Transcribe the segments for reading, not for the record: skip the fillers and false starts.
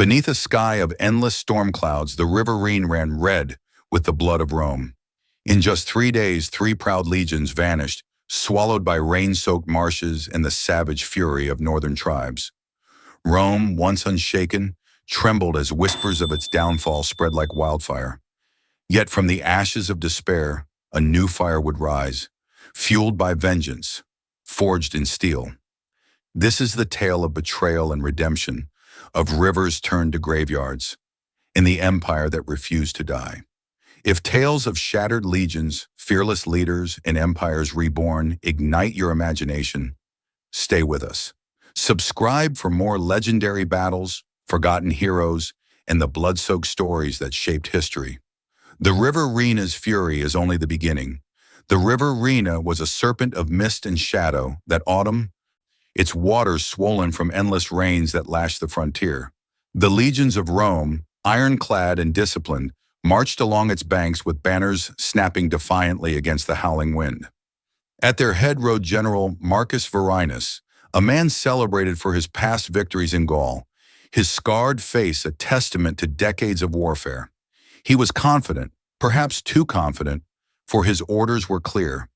Beneath a sky of endless storm clouds, the river RHIENE ran red with the blood of Rome. In just 3 days, 3 proud legions vanished, swallowed by rain-soaked marshes and the savage fury of northern tribes. Rome, once unshaken, trembled as whispers of its downfall spread like wildfire. Yet from the ashes of despair, a new fire would rise, fueled by vengeance, forged in steel. This is the tale of betrayal and redemption, of rivers turned to graveyards, in the empire that refused to die. If tales of shattered legions, fearless leaders, and empires reborn ignite your imagination, stay with us. Subscribe for more legendary battles, forgotten heroes, and the blood-soaked stories that shaped history. The river RHIENE's fury is only the beginning. The river RHIENE was a serpent of mist and shadow that autumn, its waters swollen from endless rains that lashed the frontier. The legions of Rome, ironclad and disciplined, marched along its banks with banners snapping defiantly against the howling wind. At their head rode General Marcus Varinus, a man celebrated for his past victories in Gaul, his scarred face a testament to decades of warfare. He was confident, perhaps too confident, for his orders were clear.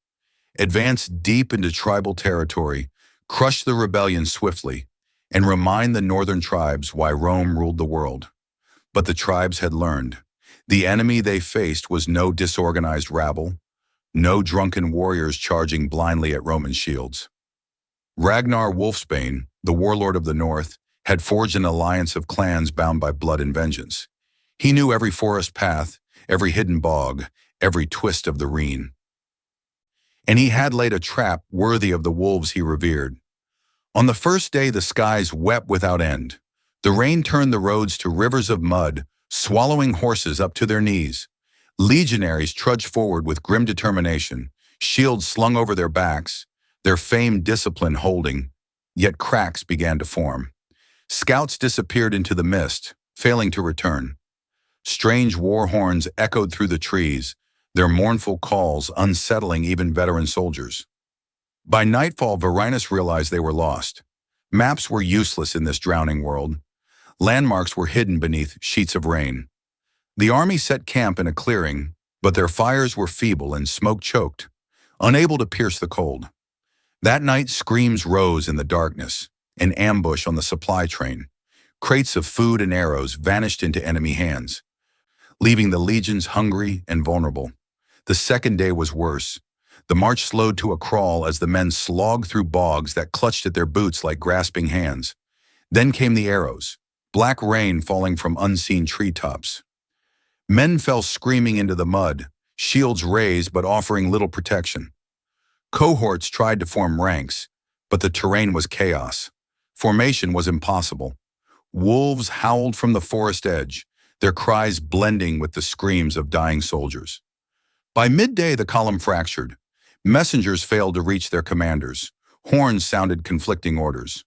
Advance deep into tribal territory, crush the rebellion swiftly, and remind the northern tribes why Rome ruled the world. But the tribes had learned. The enemy they faced was no disorganized rabble, no drunken warriors charging blindly at Roman shields. Ragnar Wolfsbane, the warlord of the north, had forged an alliance of clans bound by blood and vengeance. He knew every forest path, every hidden bog, every twist of the RHIENE. And he had laid a trap worthy of the wolves he revered. On the first day, the skies wept without end. The rain turned the roads to rivers of mud, swallowing horses up to their knees. Legionaries trudged forward with grim determination, shields slung over their backs, their famed discipline holding, yet cracks began to form. Scouts disappeared into the mist, failing to return. Strange war horns echoed through the trees, their mournful calls unsettling even veteran soldiers. By nightfall, Varinus realized they were lost. Maps were useless in this drowning world. Landmarks were hidden beneath sheets of rain. The army set camp in a clearing, but their fires were feeble and smoke-choked, unable to pierce the cold. That night, screams rose in the darkness, an ambush on the supply train. Crates of food and arrows vanished into enemy hands, leaving the legions hungry and vulnerable. The second day was worse. The march slowed to a crawl as the men slogged through bogs that clutched at their boots like grasping hands. Then came the arrows, black rain falling from unseen treetops. Men fell screaming into the mud, shields raised but offering little protection. Cohorts tried to form ranks, but the terrain was chaos. Formation was impossible. Wolves howled from the forest edge, their cries blending with the screams of dying soldiers. By midday, the column fractured. Messengers failed to reach their commanders. Horns sounded conflicting orders.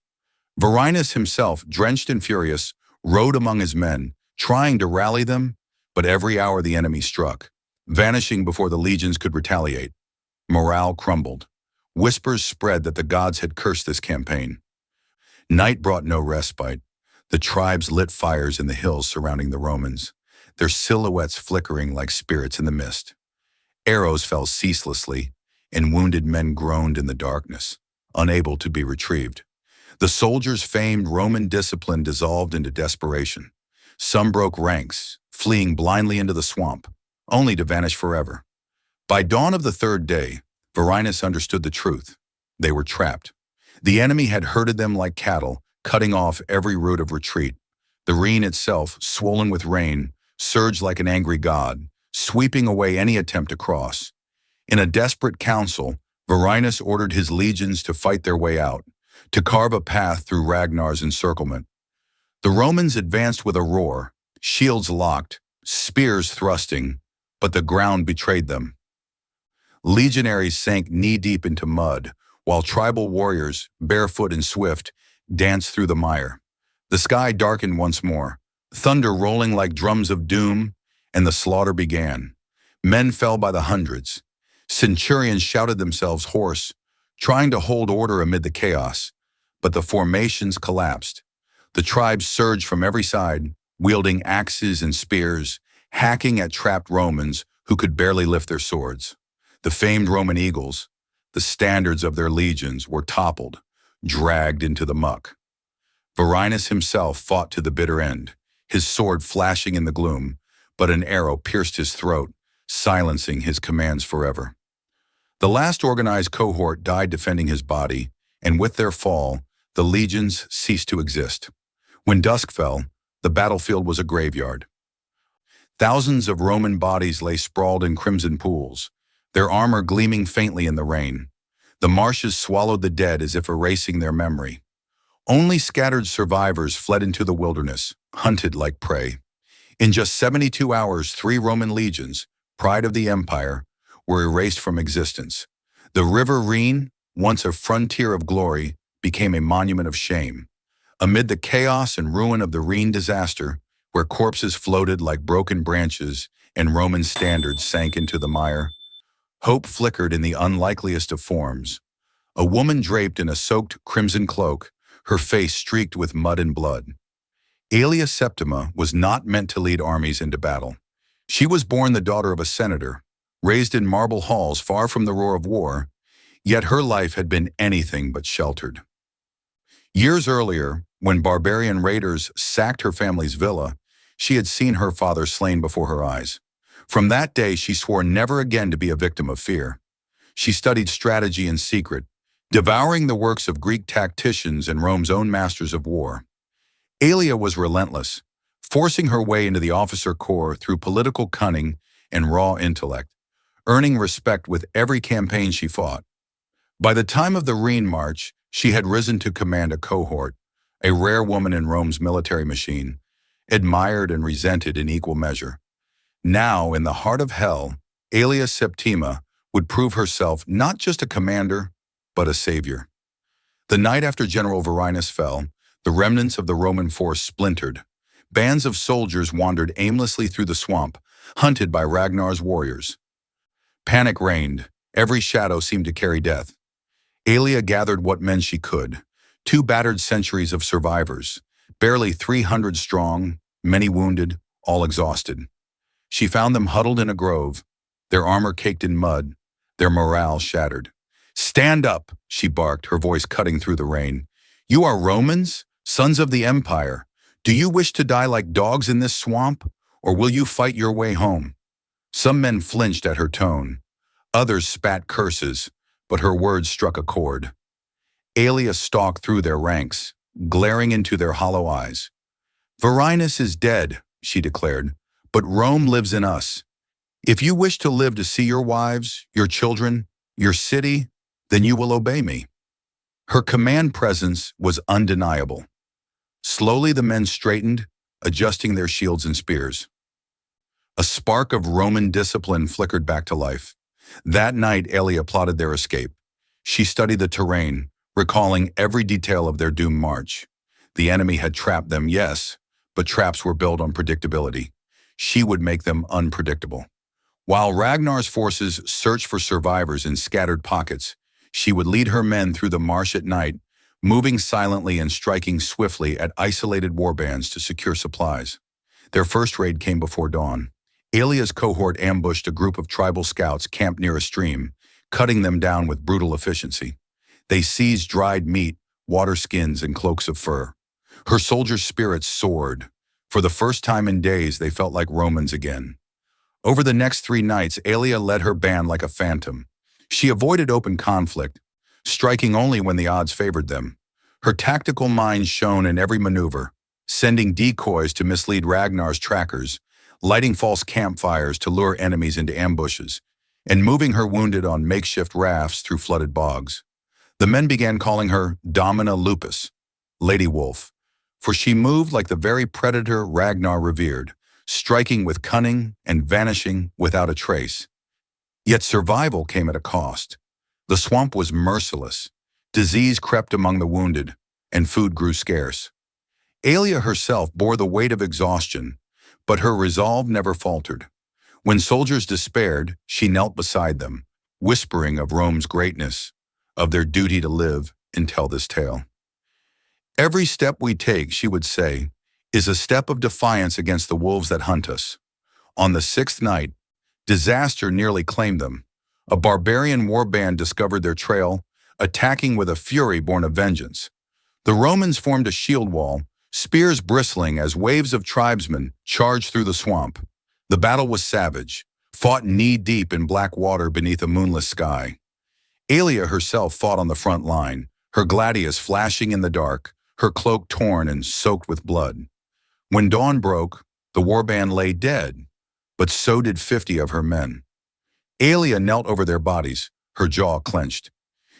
Varinus himself, drenched and furious, rode among his men, trying to rally them, but every hour the enemy struck, vanishing before the legions could retaliate. Morale crumbled. Whispers spread that the gods had cursed this campaign. Night brought no respite. The tribes lit fires in the hills surrounding the Romans, their silhouettes flickering like spirits in the mist. Arrows fell ceaselessly, and wounded men groaned in the darkness, unable to be retrieved. The soldiers' famed Roman discipline dissolved into desperation. Some broke ranks, fleeing blindly into the swamp, only to vanish forever. By dawn of the third day, Varinus understood the truth. They were trapped. The enemy had herded them like cattle, cutting off every route of retreat. The RHIENE itself, swollen with rain, surged like an angry god, sweeping away any attempt to cross. In a desperate council, Varinus ordered his legions to fight their way out, to carve a path through Ragnar's encirclement. The Romans advanced with a roar, shields locked, spears thrusting, but the ground betrayed them. Legionaries sank knee-deep into mud, while tribal warriors, barefoot and swift, danced through the mire. The sky darkened once more, thunder rolling like drums of doom, and the slaughter began. Men fell by the hundreds. Centurions shouted themselves hoarse, trying to hold order amid the chaos, but the formations collapsed. The tribes surged from every side, wielding axes and spears, hacking at trapped Romans who could barely lift their swords. The famed Roman eagles, the standards of their legions, were toppled, dragged into the muck. Vorenus himself fought to the bitter end, his sword flashing in the gloom, but an arrow pierced his throat, silencing his commands forever. The last organized cohort died defending his body, and with their fall, the legions ceased to exist. When dusk fell, the battlefield was a graveyard. Thousands of Roman bodies lay sprawled in crimson pools, their armor gleaming faintly in the rain. The marshes swallowed the dead as if erasing their memory. Only scattered survivors fled into the wilderness, hunted like prey. In just 72 hours, 3 Roman legions, pride of the empire, were erased from existence. The river RHIENE, once a frontier of glory, became a monument of shame. Amid the chaos and ruin of the RHIENE disaster, where corpses floated like broken branches and Roman standards sank into the mire, hope flickered in the unlikeliest of forms. A woman draped in a soaked crimson cloak, her face streaked with mud and blood. Aelia Septima was not meant to lead armies into battle. She was born the daughter of a senator, raised in marble halls far from the roar of war, yet her life had been anything but sheltered. Years earlier, when barbarian raiders sacked her family's villa, she had seen her father slain before her eyes. From that day, she swore never again to be a victim of fear. She studied strategy in secret, devouring the works of Greek tacticians and Rome's own masters of war. Aelia was relentless, forcing her way into the officer corps through political cunning and raw intellect, earning respect with every campaign she fought. By the time of the RHIENE March, she had risen to command a cohort, a rare woman in Rome's military machine, admired and resented in equal measure. Now, in the heart of hell, Aelia Septima would prove herself not just a commander, but a savior. The night after General Vorenus fell, the remnants of the Roman force splintered. Bands of soldiers wandered aimlessly through the swamp, hunted by Ragnar's warriors. Panic reigned. Every shadow seemed to carry death. Aelia gathered what men she could, 2 battered centuries of survivors, barely 300 strong, many wounded, all exhausted. She found them huddled in a grove, their armor caked in mud, their morale shattered. "Stand up," she barked, her voice cutting through the rain. "You are Romans, sons of the empire. Do you wish to die like dogs in this swamp, or will you fight your way home?" Some men flinched at her tone. Others spat curses, but her words struck a chord. Aelia stalked through their ranks, glaring into their hollow eyes. "Vorenus is dead," she declared, "but Rome lives in us. If you wish to live to see your wives, your children, your city, then you will obey me." Her command presence was undeniable. Slowly the men straightened, adjusting their shields and spears. A spark of Roman discipline flickered back to life. That night, Aelia plotted their escape. She studied the terrain, recalling every detail of their doomed march. The enemy had trapped them, yes, but traps were built on predictability. She would make them unpredictable. While Ragnar's forces searched for survivors in scattered pockets, she would lead her men through the marsh at night, moving silently and striking swiftly at isolated warbands to secure supplies. Their first raid came before dawn. Aelia's cohort ambushed a group of tribal scouts camped near a stream, cutting them down with brutal efficiency. They seized dried meat, water skins, and cloaks of fur. Her soldiers' spirits soared. For the first time in days, they felt like Romans again. Over the next 3 nights, Aelia led her band like a phantom. She avoided open conflict, striking only when the odds favored them. Her tactical mind shone in every maneuver, sending decoys to mislead Ragnar's trackers, lighting false campfires to lure enemies into ambushes, and moving her wounded on makeshift rafts through flooded bogs. The men began calling her Domina Lupus, Lady Wolf, for she moved like the very predator Ragnar revered, striking with cunning and vanishing without a trace. Yet survival came at a cost. The swamp was merciless. Disease crept among the wounded, and food grew scarce. Aelia herself bore the weight of exhaustion, but her resolve never faltered. When soldiers despaired, she knelt beside them, whispering of Rome's greatness, of their duty to live and tell this tale. Every step we take, she would say, is a step of defiance against the wolves that hunt us. On the sixth night, disaster nearly claimed them. A barbarian warband discovered their trail, attacking with a fury born of vengeance. The Romans formed a shield wall, spears bristling as waves of tribesmen charged through the swamp. The battle was savage, fought knee-deep in black water beneath a moonless sky. Aelia herself fought on the front line, her gladius flashing in the dark, her cloak torn and soaked with blood. When dawn broke, the warband lay dead, but so did 50 of her men. Aelia knelt over their bodies, her jaw clenched.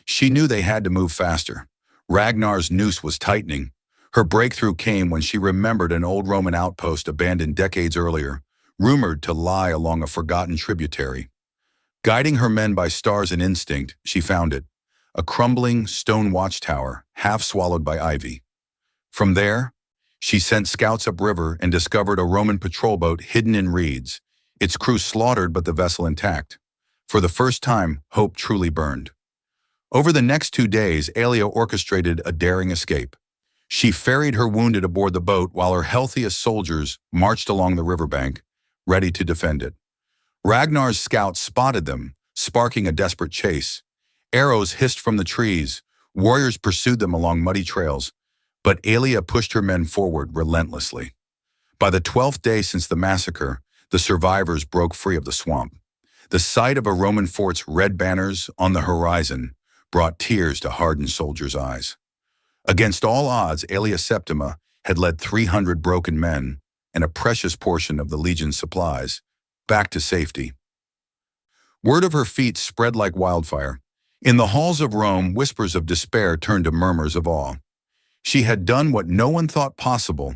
She knew they had to move faster. Ragnar's noose was tightening. Her breakthrough came when she remembered an old Roman outpost abandoned decades earlier, rumored to lie along a forgotten tributary. Guiding her men by stars and instinct, she found it, a crumbling stone watchtower, half swallowed by ivy. From there, she sent scouts upriver and discovered a Roman patrol boat hidden in reeds, its crew slaughtered but the vessel intact. For the first time, hope truly burned. Over the next 2 days, Aelia orchestrated a daring escape. She ferried her wounded aboard the boat while her healthiest soldiers marched along the riverbank, ready to defend it. Ragnar's scouts spotted them, sparking a desperate chase. Arrows hissed from the trees. Warriors pursued them along muddy trails, but Aelia pushed her men forward relentlessly. By the 12th day since the massacre, the survivors broke free of the swamp. The sight of a Roman fort's red banners on the horizon brought tears to hardened soldiers' eyes. Against all odds, Aelia Septima had led 300 broken men and a precious portion of the legion's supplies back to safety. Word of her feat spread like wildfire. In the halls of Rome, whispers of despair turned to murmurs of awe. She had done what no one thought possible,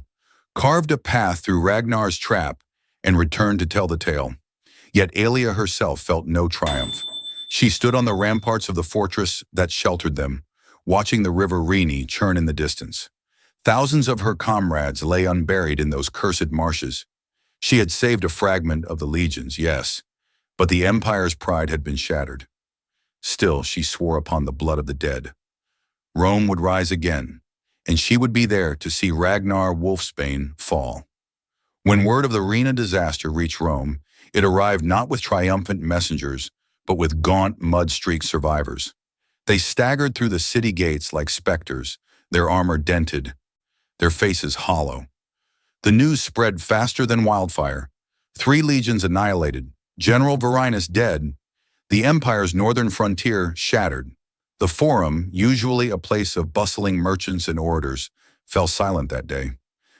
carved a path through Ragnar's trap, and returned to tell the tale. Yet Aelia herself felt no triumph. She stood on the ramparts of the fortress that sheltered them, watching the river RHIENE churn in the distance. Thousands of her comrades lay unburied in those cursed marshes. She had saved a fragment of the legions, yes, but the empire's pride had been shattered. Still, she swore upon the blood of the dead. Rome would rise again, and she would be there to see Ragnar Wolfsbane fall. When word of the RHIENE disaster reached Rome, it arrived not with triumphant messengers, but with gaunt, mud-streaked survivors. They staggered through the city gates like specters, their armor dented, their faces hollow. The news spread faster than wildfire. 3 legions annihilated, General Varinus dead, the empire's northern frontier shattered. The Forum, usually a place of bustling merchants and orators, fell silent that day.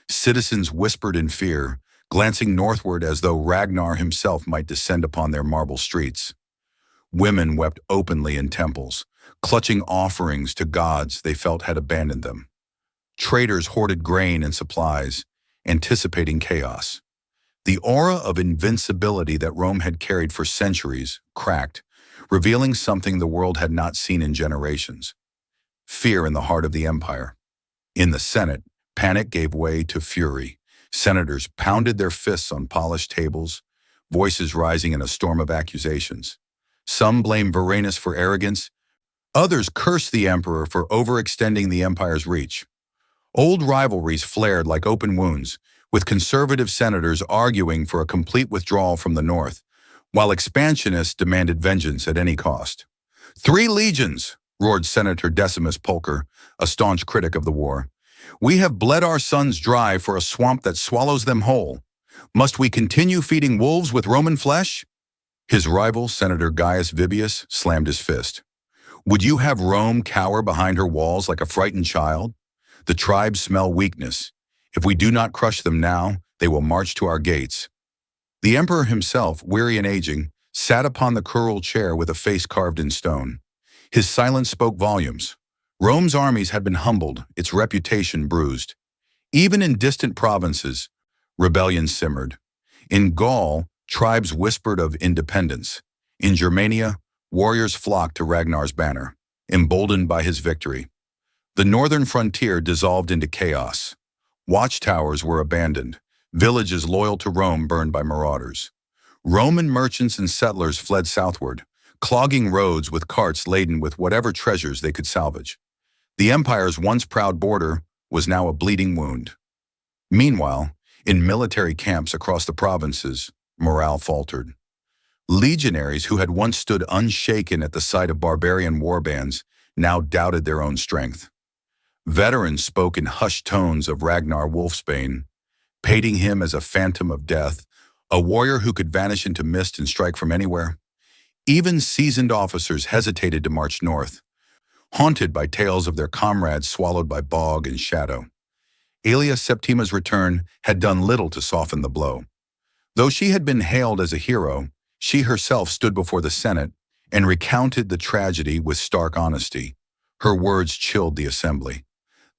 Citizens whispered in fear, glancing northward as though Ragnar himself might descend upon their marble streets. Women wept openly in temples, clutching offerings to gods they felt had abandoned them. Traders hoarded grain and supplies, anticipating chaos. The aura of invincibility that Rome had carried for centuries cracked, revealing something the world had not seen in generations: fear in the heart of the empire. In the Senate, panic gave way to fury. Senators pounded their fists on polished tables, voices rising in a storm of accusations. Some blamed Varinus for arrogance, others cursed the emperor for overextending the empire's reach. Old rivalries flared like open wounds, with conservative senators arguing for a complete withdrawal from the north, while expansionists demanded vengeance at any cost. 3 legions, roared Senator Decimus Pulcher, a staunch critic of the war. We have bled our sons dry for a swamp that swallows them whole. Must we continue feeding wolves with Roman flesh? His rival, Senator Gaius Vibius, slammed his fist. Would you have Rome cower behind her walls like a frightened child? The tribes smell weakness. If we do not crush them now, they will march to our gates. The emperor himself, weary and aging, sat upon the curule chair with a face carved in stone. His silence spoke volumes. Rome's armies had been humbled, its reputation bruised. Even in distant provinces, rebellion simmered. In Gaul, tribes whispered of independence. In Germania, warriors flocked to Ragnar's banner, emboldened by his victory. The northern frontier dissolved into chaos. Watchtowers were abandoned, villages loyal to Rome burned by marauders. Roman merchants and settlers fled southward, clogging roads with carts laden with whatever treasures they could salvage. The empire's once proud border was now a bleeding wound. Meanwhile, in military camps across the provinces, morale faltered. Legionaries who had once stood unshaken at the sight of barbarian warbands now doubted their own strength. Veterans spoke in hushed tones of Ragnar Wolfsbane, painting him as a phantom of death, a warrior who could vanish into mist and strike from anywhere. Even seasoned officers hesitated to march north, haunted by tales of their comrades swallowed by bog and shadow. Aelia Septima's return had done little to soften the blow. Though she had been hailed as a hero, she herself stood before the Senate and recounted the tragedy with stark honesty. Her words chilled the assembly.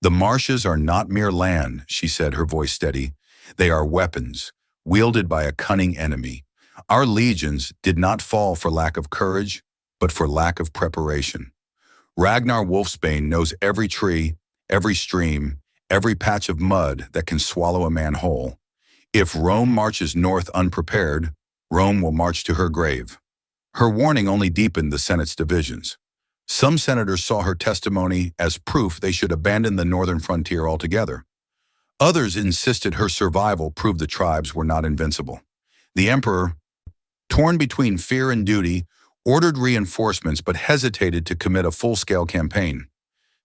"The marshes are not mere land," she said, her voice steady. "They are weapons, wielded by a cunning enemy. Our legions did not fall for lack of courage, but for lack of preparation. Ragnar Wolfsbane knows every tree, every stream, every patch of mud that can swallow a man whole. If Rome marches north unprepared, Rome will march to her grave." Her warning only deepened the Senate's divisions. Some senators saw her testimony as proof they should abandon the northern frontier altogether. Others insisted her survival proved the tribes were not invincible. The emperor, torn between fear and duty, ordered reinforcements but hesitated to commit a full-scale campaign.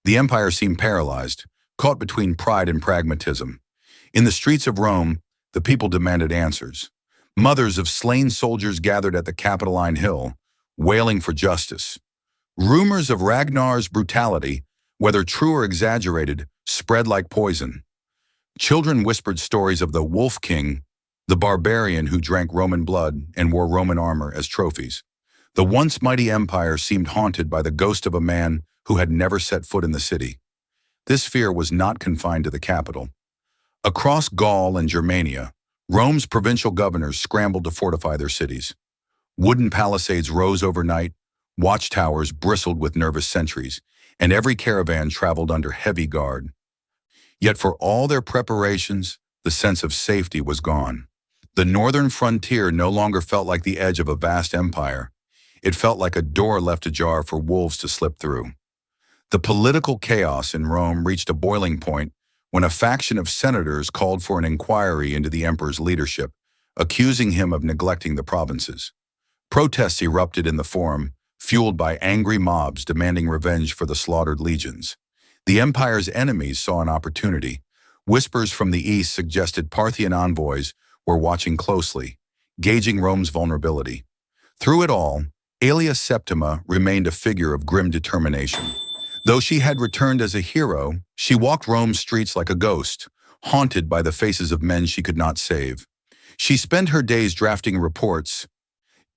The empire seemed paralyzed, caught between pride and pragmatism. In the streets of Rome, the people demanded answers. Mothers of slain soldiers gathered at the Capitoline Hill, wailing for justice. Rumors of Ragnar's brutality, whether true or exaggerated, spread like poison. Children whispered stories of the Wolf King, the barbarian who drank Roman blood and wore Roman armor as trophies. The once mighty empire seemed haunted by the ghost of a man who had never set foot in the city. This fear was not confined to the capital. Across Gaul and Germania, Rome's provincial governors scrambled to fortify their cities. Wooden palisades rose overnight, watchtowers bristled with nervous sentries, and every caravan traveled under heavy guard. Yet for all their preparations, the sense of safety was gone. The northern frontier no longer felt like the edge of a vast empire. It felt like a door left ajar for wolves to slip through. The political chaos in Rome reached a boiling point when a faction of senators called for an inquiry into the emperor's leadership, accusing him of neglecting the provinces. Protests erupted in the forum, fueled by angry mobs demanding revenge for the slaughtered legions. The empire's enemies saw an opportunity. Whispers from the east suggested Parthian envoys were watching closely, gauging Rome's vulnerability. Through it all, Aelia Septima remained a figure of grim determination. Though she had returned as a hero, she walked Rome's streets like a ghost, haunted by the faces of men she could not save. She spent her days drafting reports,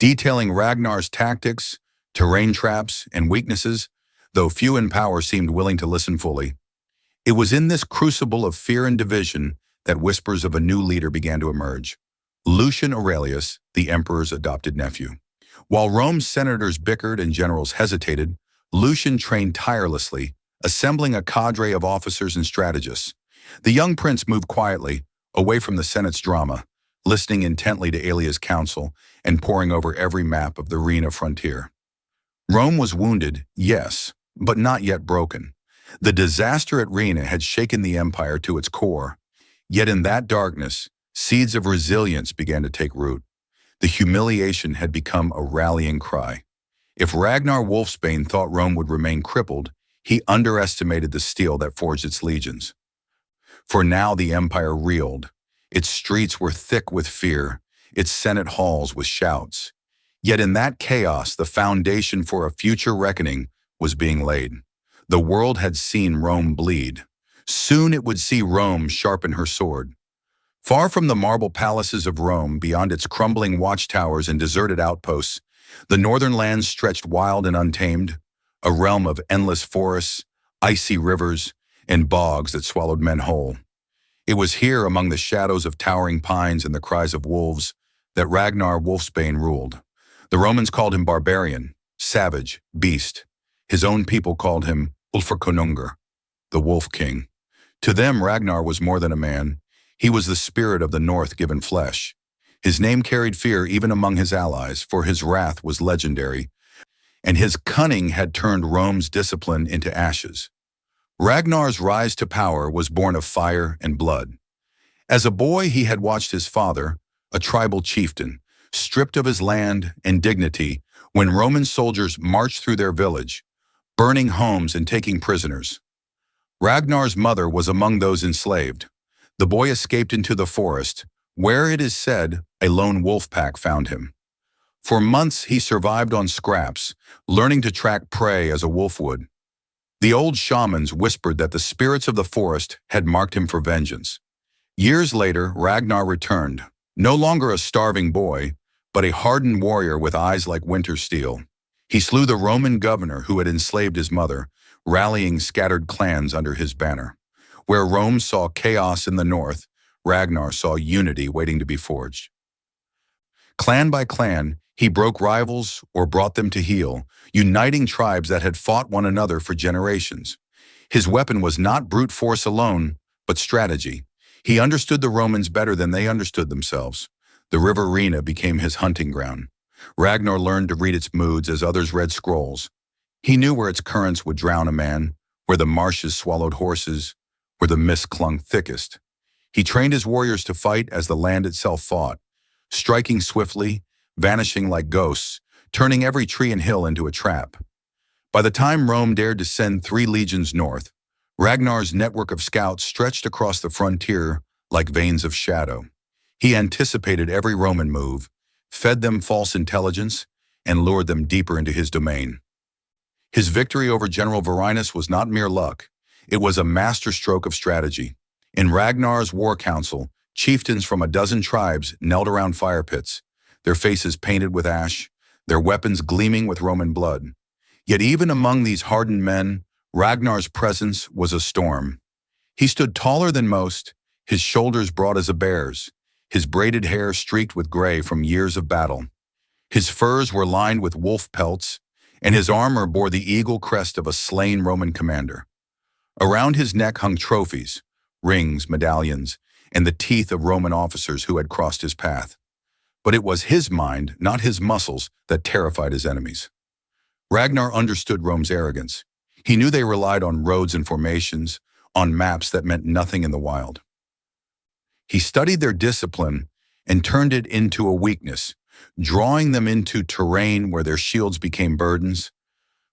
detailing Ragnar's tactics, terrain traps, and weaknesses, though few in power seemed willing to listen fully. It was in this crucible of fear and division that whispers of a new leader began to emerge. Lucian Aurelius, the emperor's adopted nephew. While Rome's senators bickered and generals hesitated, Lucian trained tirelessly, assembling a cadre of officers and strategists. The young prince moved quietly, away from the Senate's drama, listening intently to Aelia's counsel and poring over every map of the RHIENE frontier. Rome was wounded, yes, but not yet broken. The disaster at RHIENE had shaken the empire to its core. Yet in that darkness, seeds of resilience began to take root. The humiliation had become a rallying cry. If Ragnar Wolfsbane thought Rome would remain crippled, he underestimated the steel that forged its legions. For now the empire reeled. Its streets were thick with fear, its senate halls with shouts. Yet in that chaos, the foundation for a future reckoning was being laid. The world had seen Rome bleed. Soon it would see Rome sharpen her sword. Far from the marble palaces of Rome, beyond its crumbling watchtowers and deserted outposts, the northern lands stretched wild and untamed, a realm of endless forests, icy rivers, and bogs that swallowed men whole. It was here, among the shadows of towering pines and the cries of wolves, that Ragnar Wolfsbane ruled. The Romans called him barbarian, savage, beast. His own people called him Ulfr, the Wolf King. To them, Ragnar was more than a man. He was the spirit of the North given flesh. His name carried fear even among his allies, for his wrath was legendary, and his cunning had turned Rome's discipline into ashes. Ragnar's rise to power was born of fire and blood. As a boy, he had watched his father, a tribal chieftain, stripped of his land and dignity when Roman soldiers marched through their village, burning homes and taking prisoners. Ragnar's mother was among those enslaved. The boy escaped into the forest, where it is said a lone wolf pack found him. For months he survived on scraps, learning to track prey as a wolf would. The old shamans whispered that the spirits of the forest had marked him for vengeance. Years later, Ragnar returned, no longer a starving boy, but a hardened warrior with eyes like winter steel. He slew the Roman governor who had enslaved his mother, rallying scattered clans under his banner. Where Rome saw chaos in the north, Ragnar saw unity waiting to be forged. Clan by clan, he broke rivals or brought them to heel, uniting tribes that had fought one another for generations. His weapon was not brute force alone, but strategy. He understood the Romans better than they understood themselves. The river RHIENE became his hunting ground. Ragnar learned to read its moods as others read scrolls. He knew where its currents would drown a man, where the marshes swallowed horses, where the mist clung thickest. He trained his warriors to fight as the land itself fought, striking swiftly, vanishing like ghosts, turning every tree and hill into a trap. By the time Rome dared to send 3 legions north, Ragnar's network of scouts stretched across the frontier like veins of shadow. He anticipated every Roman move, fed them false intelligence, and lured them deeper into his domain. His victory over General Vorenus was not mere luck. It was a masterstroke of strategy. In Ragnar's war council, chieftains from a dozen tribes knelt around fire pits, their faces painted with ash, their weapons gleaming with Roman blood. Yet even among these hardened men, Ragnar's presence was a storm. He stood taller than most, his shoulders broad as a bear's, his braided hair streaked with gray from years of battle. His furs were lined with wolf pelts, and his armor bore the eagle crest of a slain Roman commander. Around his neck hung trophies, rings, medallions, and the teeth of Roman officers who had crossed his path. But it was his mind, not his muscles, that terrified his enemies. Ragnar understood Rome's arrogance. He knew they relied on roads and formations, on maps that meant nothing in the wild. He studied their discipline and turned it into a weakness, drawing them into terrain where their shields became burdens,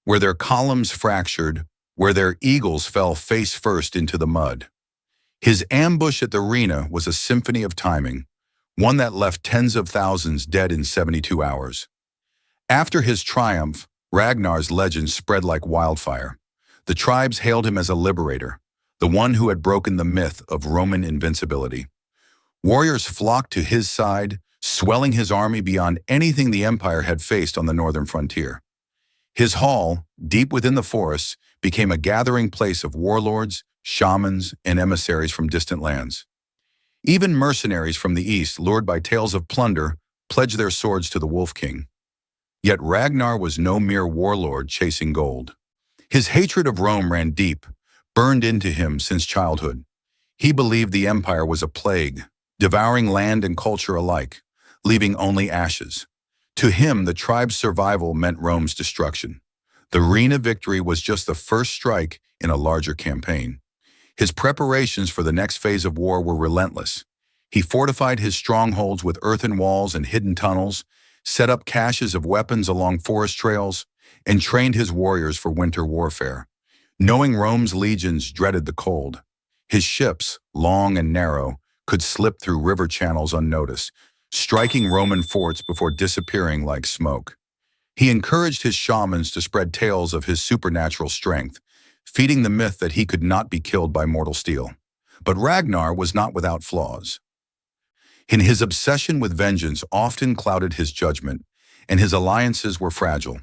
where their columns fractured, where their eagles fell face first into the mud. His ambush at the RHIENE was a symphony of timing, one that left tens of thousands dead in 72 hours. After his triumph, Ragnar's legend spread like wildfire. The tribes hailed him as a liberator, the one who had broken the myth of Roman invincibility. Warriors flocked to his side, swelling his army beyond anything the empire had faced on the northern frontier. His hall, deep within the forests, became a gathering place of warlords, shamans, and emissaries from distant lands. Even mercenaries from the east, lured by tales of plunder, pledged their swords to the Wolf King. Yet Ragnar was no mere warlord chasing gold. His hatred of Rome ran deep, burned into him since childhood. He believed the empire was a plague, devouring land and culture alike, leaving only ashes. To him, the tribe's survival meant Rome's destruction. The RHIENE victory was just the first strike in a larger campaign. His preparations for the next phase of war were relentless. He fortified his strongholds with earthen walls and hidden tunnels, set up caches of weapons along forest trails, and trained his warriors for winter warfare. Knowing Rome's legions dreaded the cold, his ships, long and narrow, could slip through river channels unnoticed, striking Roman forts before disappearing like smoke. He encouraged his shamans to spread tales of his supernatural strength, feeding the myth that he could not be killed by mortal steel. But Ragnar was not without flaws. In his obsession with vengeance often clouded his judgment, and his alliances were fragile.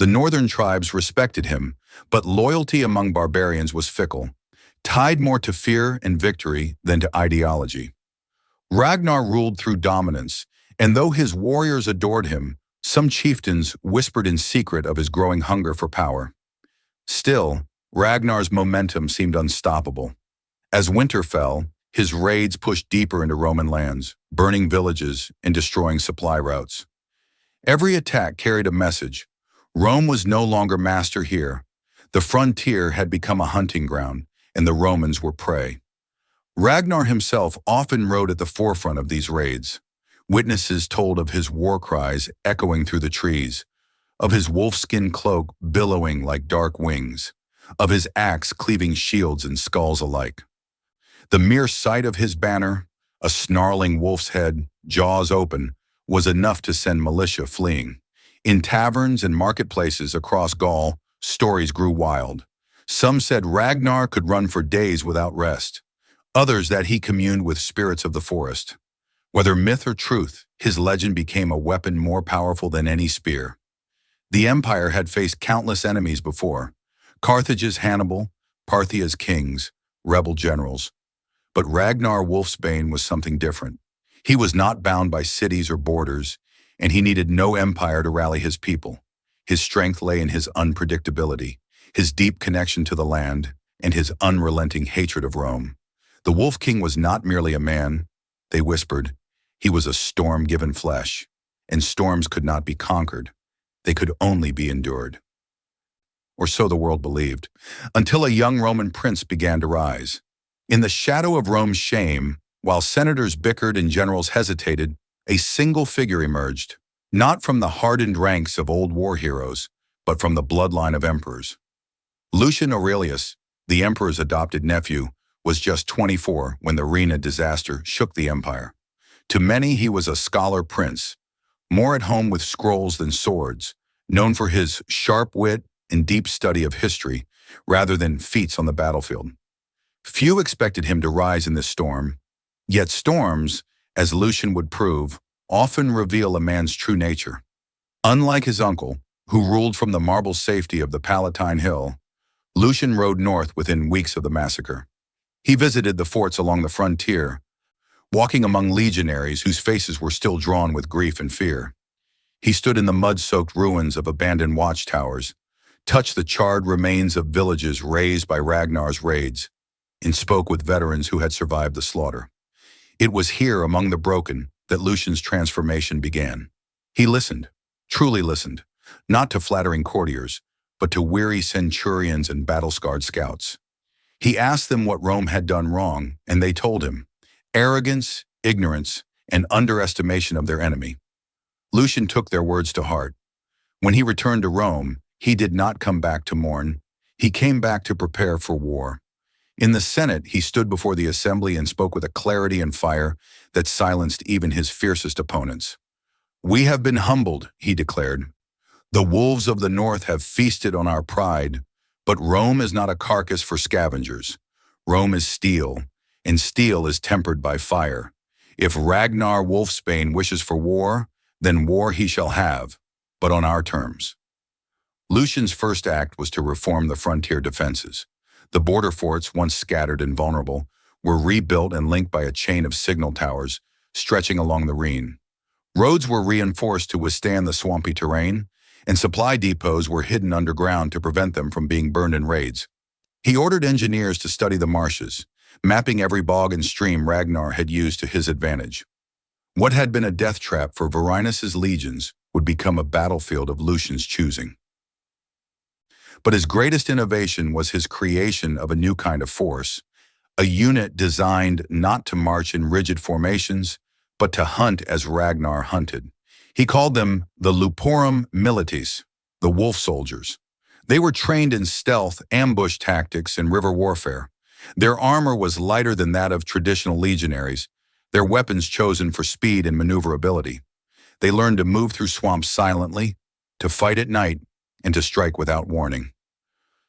The northern tribes respected him, but loyalty among barbarians was fickle, tied more to fear and victory than to ideology. Ragnar ruled through dominance, and though his warriors adored him, some chieftains whispered in secret of his growing hunger for power. Still, Ragnar's momentum seemed unstoppable. As winter fell, his raids pushed deeper into Roman lands, burning villages and destroying supply routes. Every attack carried a message. Rome was no longer master here. The frontier had become a hunting ground, and the Romans were prey. Ragnar himself often rode at the forefront of these raids. Witnesses told of his war cries echoing through the trees, of his wolfskin cloak billowing like dark wings, of his axe cleaving shields and skulls alike. The mere sight of his banner, a snarling wolf's head, jaws open, was enough to send militia fleeing. In taverns and marketplaces across Gaul, stories grew wild. Some said Ragnar could run for days without rest, others that he communed with spirits of the forest. Whether myth or truth, his legend became a weapon more powerful than any spear. The empire had faced countless enemies before: Carthage's Hannibal, Parthia's kings, rebel generals. But Ragnar Wolfsbane was something different. He was not bound by cities or borders, and he needed no empire to rally his people. His strength lay in his unpredictability, his deep connection to the land, and his unrelenting hatred of Rome. The Wolf King was not merely a man, they whispered. He was a storm given flesh, and storms could not be conquered. They could only be endured. Or so the world believed, until a young Roman prince began to rise. In the shadow of Rome's shame, while senators bickered and generals hesitated, a single figure emerged, not from the hardened ranks of old war heroes, but from the bloodline of emperors. Lucian Aurelius, the emperor's adopted nephew, was just 24 when the RHIENE disaster shook the empire. To many, he was a scholar prince, more at home with scrolls than swords, known for his sharp wit and deep study of history, rather than feats on the battlefield. Few expected him to rise in this storm, yet storms, as Lucian would prove, often reveal a man's true nature. Unlike his uncle, who ruled from the marble safety of the Palatine Hill, Lucian rode north within weeks of the massacre. He visited the forts along the frontier, walking among legionaries whose faces were still drawn with grief and fear. He stood in the mud-soaked ruins of abandoned watchtowers, touched the charred remains of villages razed by Ragnar's raids, and spoke with veterans who had survived the slaughter. It was here, among the broken, that Lucian's transformation began. He listened, truly listened, not to flattering courtiers, but to weary centurions and battle-scarred scouts. He asked them what Rome had done wrong, and they told him: arrogance, ignorance, and underestimation of their enemy. Lucian took their words to heart. When he returned to Rome, he did not come back to mourn. He came back to prepare for war. In the Senate, he stood before the assembly and spoke with a clarity and fire that silenced even his fiercest opponents. "We have been humbled," he declared. "The wolves of the north have feasted on our pride, but Rome is not a carcass for scavengers. Rome is steel, and steel is tempered by fire. If Ragnar Wolfsbane wishes for war, then war he shall have, but on our terms." Lucian's first act was to reform the frontier defenses. The border forts, once scattered and vulnerable, were rebuilt and linked by a chain of signal towers stretching along the RHIENE. Roads were reinforced to withstand the swampy terrain, and supply depots were hidden underground to prevent them from being burned in raids. He ordered engineers to study the marshes, mapping every bog and stream Ragnar had used to his advantage. What had been a death trap for Vorenus's legions would become a battlefield of Lucian's choosing. But his greatest innovation was his creation of a new kind of force, a unit designed not to march in rigid formations, but to hunt as Ragnar hunted. He called them the Luporum Militis, the wolf soldiers. They were trained in stealth, ambush tactics, and river warfare. Their armor was lighter than that of traditional legionaries, their weapons chosen for speed and maneuverability. They learned to move through swamps silently, to fight at night, and to strike without warning.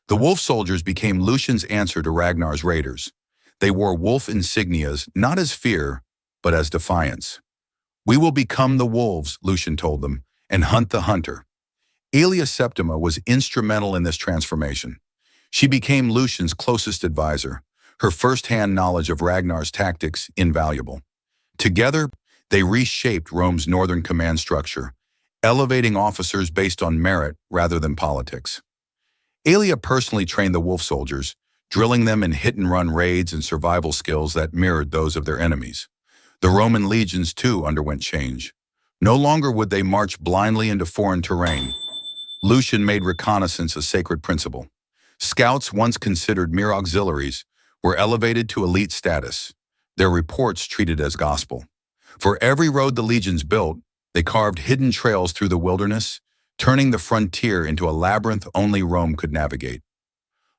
The wolf soldiers became Lucian's answer to Ragnar's raiders. They wore wolf insignias not as fear, but as defiance. "We will become the wolves," Lucian told them, "and hunt the hunter." Aelia Septima was instrumental in this transformation. She became Lucian's closest advisor, her first-hand knowledge of Ragnar's tactics invaluable. Together, they reshaped Rome's northern command structure, elevating officers based on merit rather than politics. Aelia personally trained the wolf soldiers, drilling them in hit-and-run raids and survival skills that mirrored those of their enemies. The Roman legions, too, underwent change. No longer would they march blindly into foreign terrain. Lucian made reconnaissance a sacred principle. Scouts, once considered mere auxiliaries, were elevated to elite status, their reports treated as gospel. For every road the legions built, they carved hidden trails through the wilderness, turning the frontier into a labyrinth only Rome could navigate.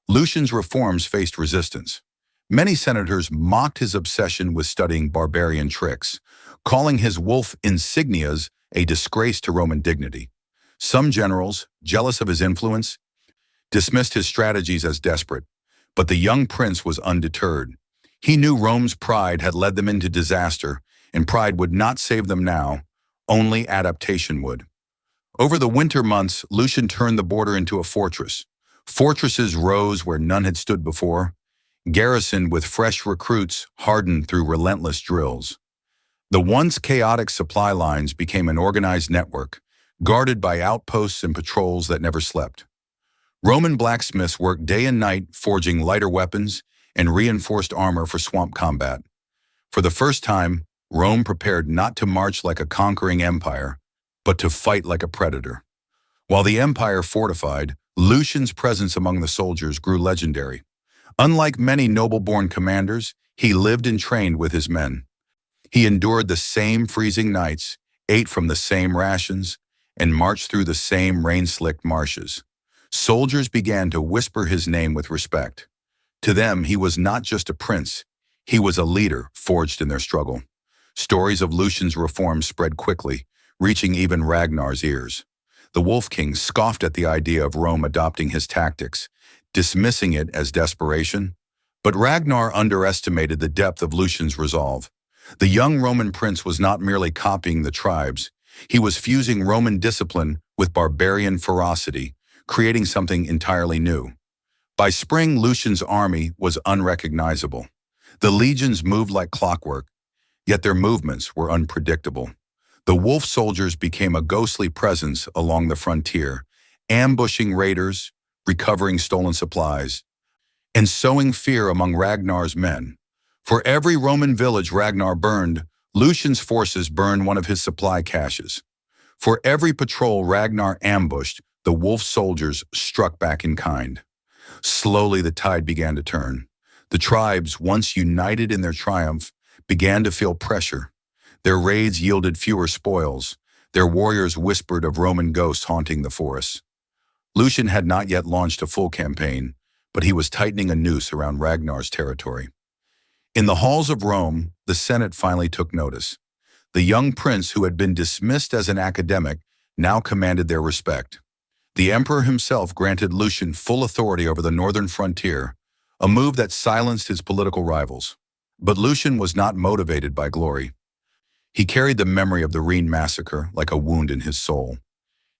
Lucian's reforms faced resistance. Many senators mocked his obsession with studying barbarian tricks, calling his wolf insignias a disgrace to Roman dignity. Some generals, jealous of his influence, dismissed his strategies as desperate, but the young prince was undeterred. He knew Rome's pride had led them into disaster, and pride would not save them now, only adaptation would. Over the winter months, Lucian turned the border into a fortress. Fortresses rose where none had stood before, garrisoned with fresh recruits hardened through relentless drills. The once chaotic supply lines became an organized network, guarded by outposts and patrols that never slept. Roman blacksmiths worked day and night forging lighter weapons and reinforced armor for swamp combat. For the first time, Rome prepared not to march like a conquering empire, but to fight like a predator. While the empire fortified, Lucian's presence among the soldiers grew legendary. Unlike many noble-born commanders, he lived and trained with his men. He endured the same freezing nights, ate from the same rations, and marched through the same rain-slicked marshes. Soldiers began to whisper his name with respect. To them, he was not just a prince, he was a leader forged in their struggle. Stories of Lucian's reforms spread quickly, reaching even Ragnar's ears. The Wolf King scoffed at the idea of Rome adopting his tactics, dismissing it as desperation. But Ragnar underestimated the depth of Lucian's resolve. The young Roman prince was not merely copying the tribes, he was fusing Roman discipline with barbarian ferocity, creating something entirely new. By spring, Lucian's army was unrecognizable. The legions moved like clockwork, yet their movements were unpredictable. The wolf soldiers became a ghostly presence along the frontier, ambushing raiders, recovering stolen supplies, and sowing fear among Ragnar's men. For every Roman village Ragnar burned, Lucian's forces burned one of his supply caches. For every patrol Ragnar ambushed, the wolf soldiers struck back in kind. Slowly the tide began to turn. The tribes, once united in their triumph, began to feel pressure. Their raids yielded fewer spoils. Their warriors whispered of Roman ghosts haunting the forests. Lucian had not yet launched a full campaign, but he was tightening a noose around Ragnar's territory. In the halls of Rome, the Senate finally took notice. The young prince who had been dismissed as an academic now commanded their respect. The emperor himself granted Lucian full authority over the northern frontier, a move that silenced his political rivals. But Lucian was not motivated by glory. He carried the memory of the RHIENE massacre like a wound in his soul.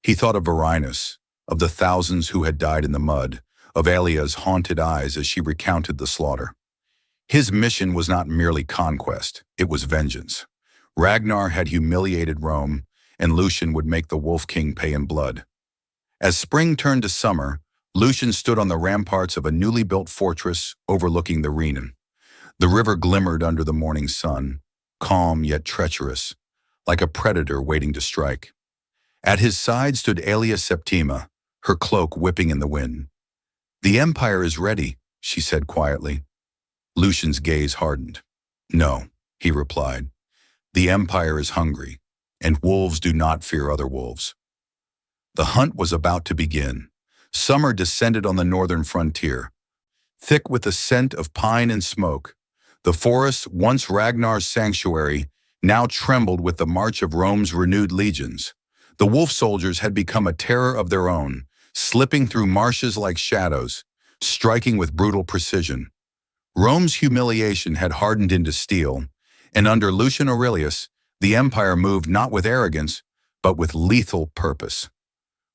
He thought of Varinus, of the thousands who had died in the mud, of Aelia's haunted eyes as she recounted the slaughter. His mission was not merely conquest, it was vengeance. Ragnar had humiliated Rome, and Lucian would make the Wolf King pay in blood. As spring turned to summer, Lucian stood on the ramparts of a newly built fortress overlooking the RHIENE. The river glimmered under the morning sun, calm yet treacherous, like a predator waiting to strike. At his side stood Aelia Septima, her cloak whipping in the wind. "The empire is ready," she said quietly. Lucian's gaze hardened. "No," he replied. "The empire is hungry, and wolves do not fear other wolves." The hunt was about to begin. Summer descended on the northern frontier, thick with the scent of pine and smoke. The forest, once Ragnar's sanctuary, now trembled with the march of Rome's renewed legions. The wolf soldiers had become a terror of their own, slipping through marshes like shadows, striking with brutal precision. Rome's humiliation had hardened into steel, and under Lucian Aurelius, the empire moved not with arrogance, but with lethal purpose.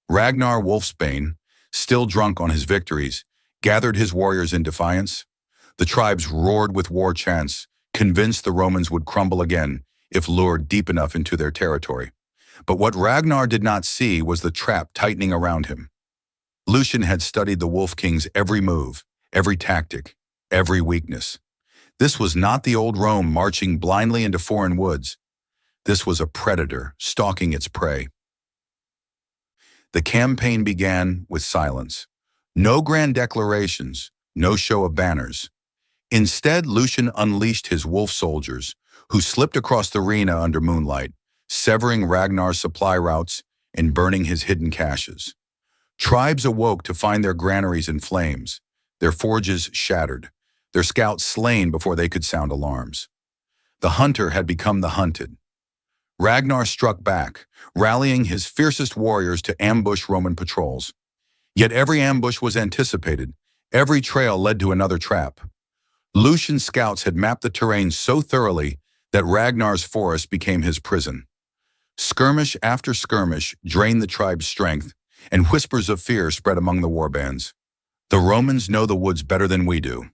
Ragnar Wolfsbane, still drunk on his victories, gathered his warriors in defiance. The tribes roared with war chants, convinced the Romans would crumble again if lured deep enough into their territory. But what Ragnar did not see was the trap tightening around him. Lucian had studied the Wolf King's every move, every tactic, every weakness. This was not the old Rome marching blindly into foreign woods. This was a predator stalking its prey. The campaign began with silence. No grand declarations, no show of banners. Instead, Lucian unleashed his wolf soldiers, who slipped across the arena under moonlight, severing Ragnar's supply routes and burning his hidden caches. Tribes awoke to find their granaries in flames, their forges shattered, their scouts slain before they could sound alarms. The hunter had become the hunted. Ragnar struck back, rallying his fiercest warriors to ambush Roman patrols. Yet every ambush was anticipated, every trail led to another trap. Lucian's scouts had mapped the terrain so thoroughly that Ragnar's forest became his prison. Skirmish after skirmish drained the tribe's strength, and whispers of fear spread among the warbands. The Romans know the woods better than we do.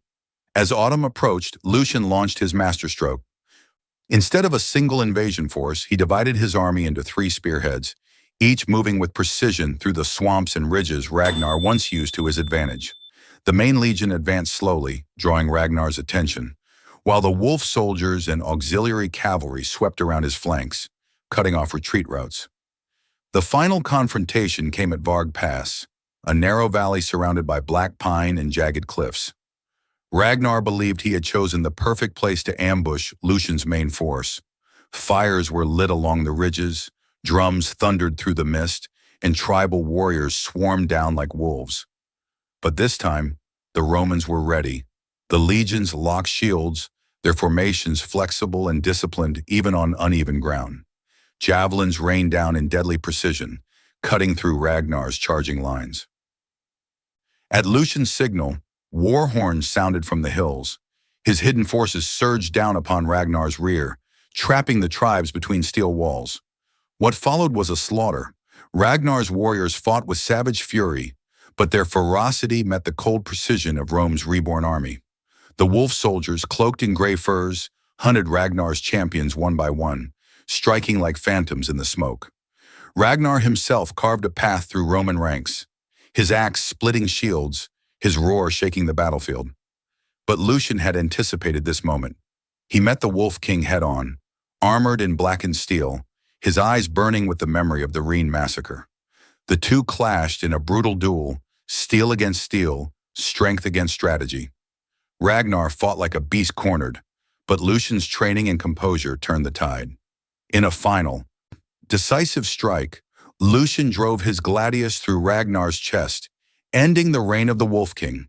As autumn approached, Lucian launched his masterstroke. Instead of a single invasion force, he divided his army into 3 spearheads, each moving with precision through the swamps and ridges Ragnar once used to his advantage. The main legion advanced slowly, drawing Ragnar's attention, while the wolf soldiers and auxiliary cavalry swept around his flanks, cutting off retreat routes. The final confrontation came at Varg Pass, a narrow valley surrounded by black pine and jagged cliffs. Ragnar believed he had chosen the perfect place to ambush Lucian's main force. Fires were lit along the ridges, drums thundered through the mist, and tribal warriors swarmed down like wolves. But this time, the Romans were ready. The legions locked shields, their formations flexible and disciplined even on uneven ground. Javelins rained down in deadly precision, cutting through Ragnar's charging lines. At Lucian's signal, war horns sounded from the hills. His hidden forces surged down upon Ragnar's rear, trapping the tribes between steel walls. What followed was a slaughter. Ragnar's warriors fought with savage fury, but their ferocity met the cold precision of Rome's reborn army. The wolf soldiers, cloaked in gray furs, hunted Ragnar's champions one by one, striking like phantoms in the smoke. Ragnar himself carved a path through Roman ranks, his axe splitting shields, his roar shaking the battlefield. But Lucian had anticipated this moment. He met the Wolf King head-on, armored in blackened steel, his eyes burning with the memory of the RHIENE massacre. The two clashed in a brutal duel, steel against steel, strength against strategy. Ragnar fought like a beast cornered, but Lucian's training and composure turned the tide. In a final, decisive strike, Lucian drove his gladius through Ragnar's chest, ending the reign of the Wolf King.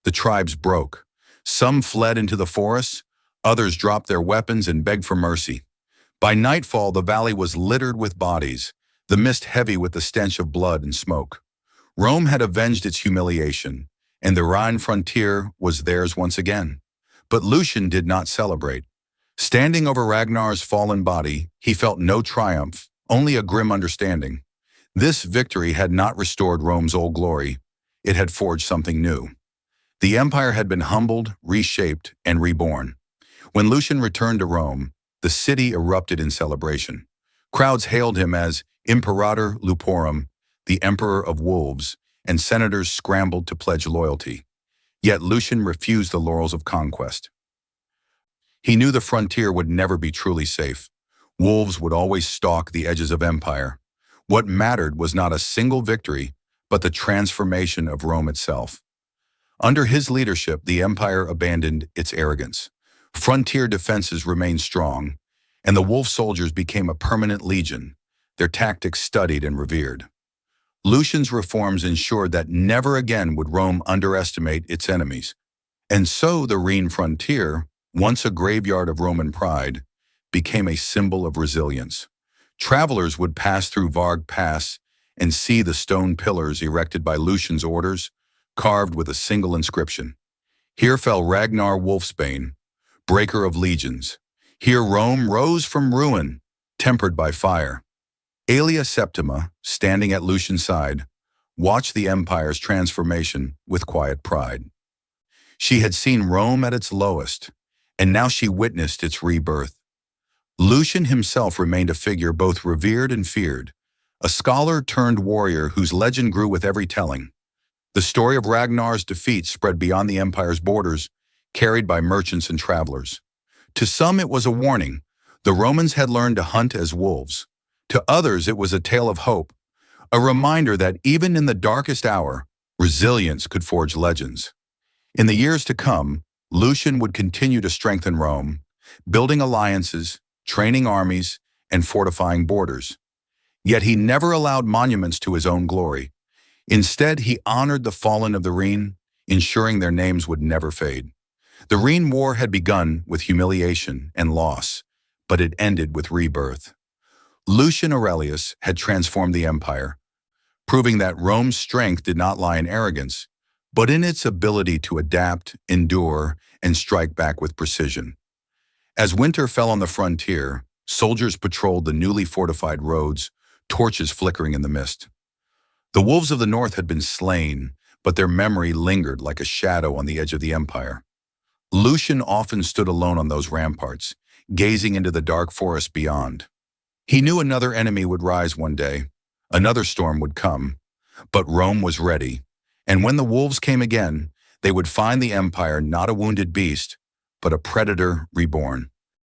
The tribes broke. Some fled into the forests, others dropped their weapons and begged for mercy. By nightfall, the valley was littered with bodies, the mist heavy with the stench of blood and smoke. Rome had avenged its humiliation, and the Rhine frontier was theirs once again. But Lucian did not celebrate. Standing over Ragnar's fallen body, he felt no triumph, only a grim understanding. This victory had not restored Rome's old glory. It had forged something new. The empire had been humbled, reshaped, and reborn. When Lucian returned to Rome, the city erupted in celebration. Crowds hailed him as Imperator Luporum, the Emperor of Wolves, and senators scrambled to pledge loyalty. Yet Lucian refused the laurels of conquest. He knew the frontier would never be truly safe. Wolves would always stalk the edges of empire. What mattered was not a single victory, but the transformation of Rome itself. Under his leadership, the empire abandoned its arrogance. Frontier defenses remained strong, and the wolf soldiers became a permanent legion, their tactics studied and revered. Lucian's reforms ensured that never again would Rome underestimate its enemies. And so the RHIENE frontier, once a graveyard of Roman pride, became a symbol of resilience. Travelers would pass through Varg Pass and see the stone pillars erected by Lucian's orders, carved with a single inscription. Here fell Ragnar Wolfsbane, breaker of legions. Here Rome rose from ruin, tempered by fire. Aelia Septima, standing at Lucian's side, watched the empire's transformation with quiet pride. She had seen Rome at its lowest, and now she witnessed its rebirth. Lucian himself remained a figure both revered and feared, a scholar turned warrior whose legend grew with every telling. The story of Ragnar's defeat spread beyond the empire's borders, carried by merchants and travelers. To some it was a warning. The Romans had learned to hunt as wolves. To others it was a tale of hope, a reminder that even in the darkest hour, Resilience could forge legends. In the years to come, Lucian would continue to strengthen Rome, building alliances, training armies, and fortifying borders. Yet he never allowed monuments to his own glory. Instead, he honored the fallen of the RHIENE, ensuring their names would never fade. The RHIENE War had begun with humiliation and loss, but it ended with rebirth. Lucian Aurelius had transformed the empire, proving that Rome's strength did not lie in arrogance, but in its ability to adapt, endure, and strike back with precision. As winter fell on the frontier, soldiers patrolled the newly fortified roads, torches flickering in the mist. The wolves of the north had been slain, but their memory lingered like a shadow on the edge of the empire. Lucian often stood alone on those ramparts, gazing into the dark forest beyond. He knew another enemy would rise one day, another storm would come, but Rome was ready, and when the wolves came again, they would find the empire not a wounded beast, but a predator reborn.